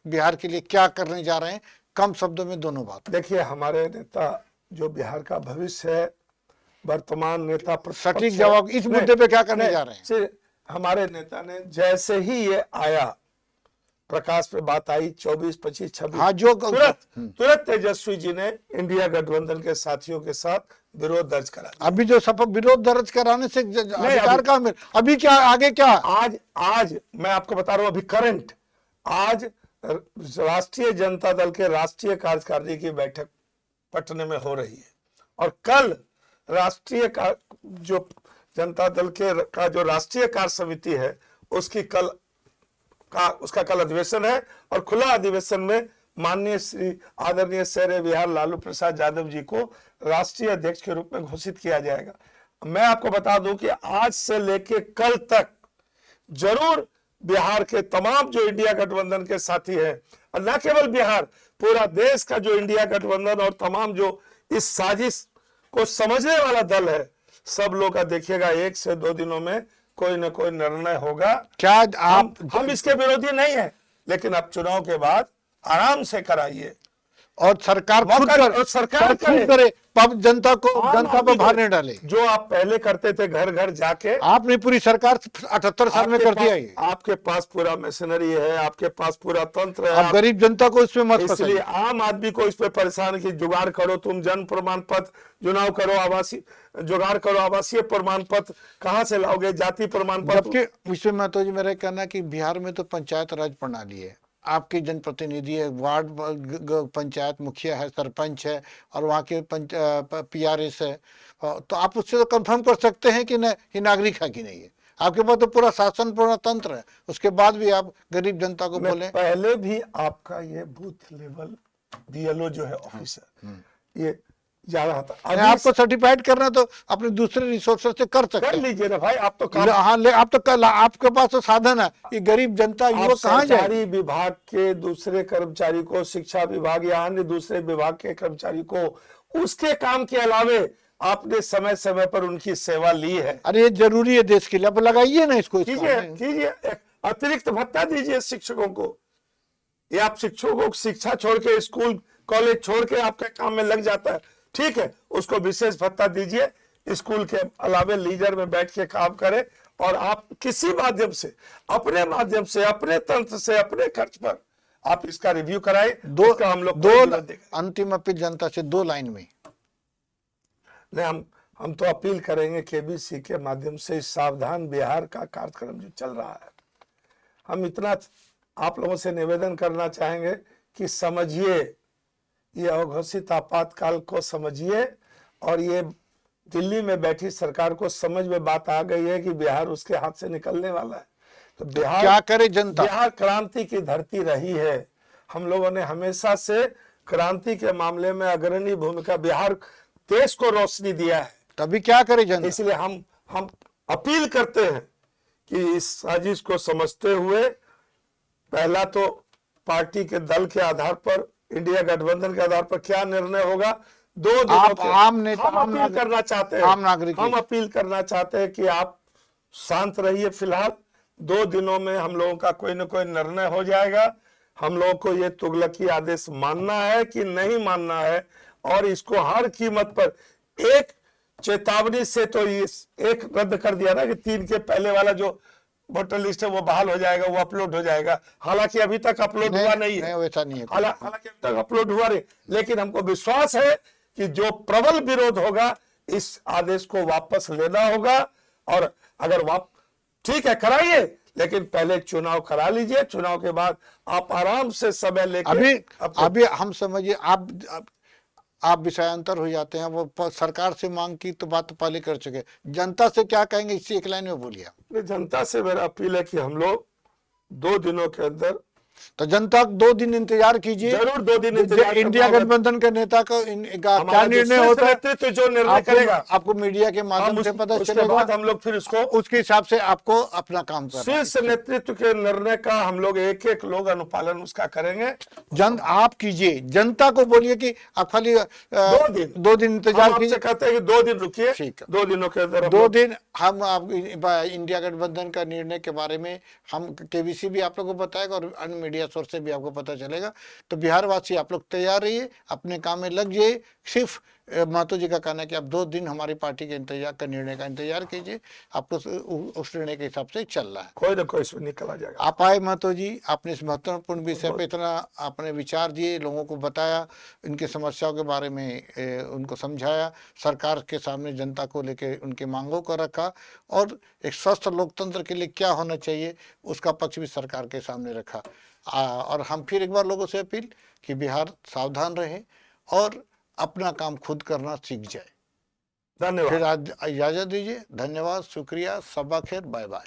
बिहार के लिए क्या करने जा रहे हैं? कम शब्दों में दोनों बात। देखिए, हमारे नेता जो बिहार का भविष्य है, वर्तमान नेता, सटीक जवाब इस मुद्दे पे क्या करने जा रहे हैं? हमारे नेता ने जैसे ही ये आया, प्रकाश पे बात आई 24, 25, 26, हाँ, जो तुरंत तेजस्वी जी ने इंडिया गठबंधन के साथियों के साथ विरोध दर्ज करा। अभी जो विरोध दर्ज कराने से अधिकार का मिल, अभी क्या आगे क्या? आज मैं आपको बता रहा हूं, अभी करंट, आज राष्ट्रीय जनता दल के राष्ट्रीय कार्यकारिणी की बैठक पटना में हो रही है, और कल राष्ट्रीय जो जनता दल का जो राष्ट्रीय कार्य समिति है, उसका कल अधिवेशन है, और खुला अधिवेशन में माननीय श्री आदरणीय शेर बिहार लालू प्रसाद यादव जी को राष्ट्रीय अध्यक्ष के रूप में घोषित किया जाएगा। मैं आपको बता दूं कि आज से लेके कल तक जरूर बिहार के तमाम जो इंडिया गठबंधन के साथी हैं, और न केवल बिहार, पूरा देश का जो इंडिया गठबंधन और तमाम जो इस साजिश को समझने वाला दल है, सब लोग का देखिएगा 1 से 2 दिनों में कोई न कोई निर्णय होगा। क्या आप हम इसके विरोधी नहीं है, लेकिन आप चुनाव के बाद आराम से कराइए, और सरकार सरकार करे, जनता पर भार नहीं डाले। जो आप पहले करते थे घर घर जाके, आपने पूरी सरकार 78 साल में कर दिया है। आपके पास पूरा मशीनरी है, आपके पास पूरा तंत्र है, आप गरीब जनता को इसमें मत फंसाइए। इसलिए आम आदमी को इस पे परेशान की जुगाड़ करो, तुम जन्म प्रमाण पत्र चुनाव करो, आवासीय जुगाड़ करो, आवासीय प्रमाण पत्र कहाँ से लाओगे, जाति प्रमाण पत्र। जबकि इसमें मैं तो मेरा कहना कि बिहार में तो पंचायत राज प्रणाली है, आपके जनप्रतिनिधि है, वार्ड पंचायत मुखिया है, सरपंच है, और वहाँ के PRS है, तो आप उससे तो कंफर्म कर सकते हैं कि न ये नागरिक है कि नहीं है। आपके पास तो पूरा शासन, पूरा तंत्र है, उसके बाद भी आप गरीब जनता को बोले। पहले भी आपका ये बूथ लेवल BLO जो है ऑफिसर, ये जा रहा था। अभी आपको सर्टिफाइड करना तो अपने दूसरे रिसोर्सेज से कर सकते कर हैं। लीजिए ना भाई, आप तो काम, हाँ, आप तो कल आपके पास तो साधन है, ये गरीब जनता युवक कहाँ जाए। सरकारी विभाग के दूसरे कर्मचारी को, शिक्षा विभाग या अन्य दूसरे विभाग के कर्मचारी को, उसके काम के अलावे आपने समय समय पर उनकी सेवा ली है। अरे ये जरूरी है देश के लिए, आप लगाइए ना इसको। कीजिए, अतिरिक्त भत्ता दीजिए शिक्षकों को, या आप शिक्षकों को शिक्षा छोड़ के, स्कूल कॉलेज छोड़ के आपके काम में लग जाता है, ठीक है, उसको विशेष भत्ता दीजिए, स्कूल के अलावे लीजर में बैठ के काम करे, और आप किसी माध्यम से, अपने माध्यम से, अपने तंत्र से, अपने खर्च पर आप इसका रिव्यू कराएं। इसका हम लोग अंतिम अपील जनता से 2 लाइन में। नहीं, हम तो अपील करेंगे KBC के माध्यम से, इस सावधान बिहार का कार्यक्रम जो चल रहा है, हम इतना आप लोगों से निवेदन करना चाहेंगे कि समझिए, ये अघोषित आपातकाल को समझिए, और ये दिल्ली में बैठी सरकार को समझ में बात आ गई है कि बिहार उसके हाथ से निकलने वाला है। तो बिहार क्या करे जनता? बिहार क्रांति की धरती रही है, हम लोगों ने हमेशा से क्रांति के मामले में अग्रणी भूमिका, बिहार देश को रोशनी दिया है। तभी क्या करे जनता? इसलिए हम अपील करते हैं कि इस साजिश को समझते हुए, पहला तो पार्टी के दल के आधार पर, इंडिया गठबंधन के आधार पर क्या निर्णय होगा, 2 दिनों आप आम नेता, हम अपील करना चाहते हैं, आम नागरिक, हम अपील करना चाहते हैं कि आप शांत रहिए। फिलहाल 2 दिनों में हम लोगों का कोई न कोई निर्णय हो जाएगा। हम लोगों को ये तुगलकी आदेश मानना है कि नहीं मानना है, और इसको हर कीमत पर, एक चेतावनी से तो एक रद्द कर दिया ना कि 3 के पहले वाला जो वोटर लिस्ट है वो बहाल हो जाएगा, वो अपलोड हो जाएगा। हालांकि अभी तक अपलोड हुआ नहीं है, वैसा नहीं है। हालांकि अभी तक अपलोड हुआ नहीं, लेकिन हमको विश्वास है कि जो प्रबल विरोध होगा, इस आदेश को वापस लेना होगा। और अगर ठीक है, कराइए, लेकिन पहले चुनाव करा लीजिए, चुनाव के बाद आप आराम से समय लेकर। अभी हम समझिए, आप विषयांतर हो जाते हैं। वो सरकार से मांग की तो बात तो पहले कर चुके, जनता से क्या कहेंगे, इसी एक लाइन में बोलिए। जनता से मेरा अपील है कि हम लोग 2 दिनों के अंदर, तो जनता 2 दिन इंतजार कीजिए, जरूर 2 दिन इंतजार। इंडिया गठबंधन के नेता का क्या निर्णय होता है, तो जो निर्णय करेगा आपको मीडिया के माध्यम से पता चलेगा। बाद हम लोग फिर उसके हिसाब से आपको अपना काम करना। शीर्ष नेतृत्व के निर्णय का हम लोग एक लोग अनुपालन उसका करेंगे। आप कीजिए, जनता को बोलिए कि आप खाली 2 दिन इंतजार कीजिए। कहते हैं कि 2 दिन रुकिए, ठीक है, 2 दिनों के अंदर 2 दिन हम इंडिया गठबंधन का निर्णय के बारे में हम KBC भी आप लोगों को बताएगा, और अन्य मीडिया सोर्स से भी आपको पता चलेगा। तो बिहार वासी आप लोग तैयार रहिए, अपने काम में लग जाइए। सिर्फ महतो जी का कहना है कि आप 2 दिन हमारी पार्टी के निर्णय का इंतजार कीजिए, आपको उस निर्णय के हिसाब से चल रहा है, कोई ना कोई इसमें निकला जाएगा। आप आए महतो जी, आपने इस महत्वपूर्ण विषय पे इतना आपने विचार दिए, लोगों को बताया, इनकी समस्याओं के बारे में उनको समझाया, सरकार के सामने जनता को लेके उनकी मांगों को रखा, और एक स्वस्थ लोकतंत्र के लिए क्या होना चाहिए उसका पक्ष भी सरकार के सामने रखा। और हम फिर एक बार लोगों से अपील कि बिहार सावधान रहे और अपना काम खुद करना सीख जाए। धन्यवाद। फिर आज इजाजत दीजिए, धन्यवाद, शुक्रिया, सबा खैर, बाय बाय।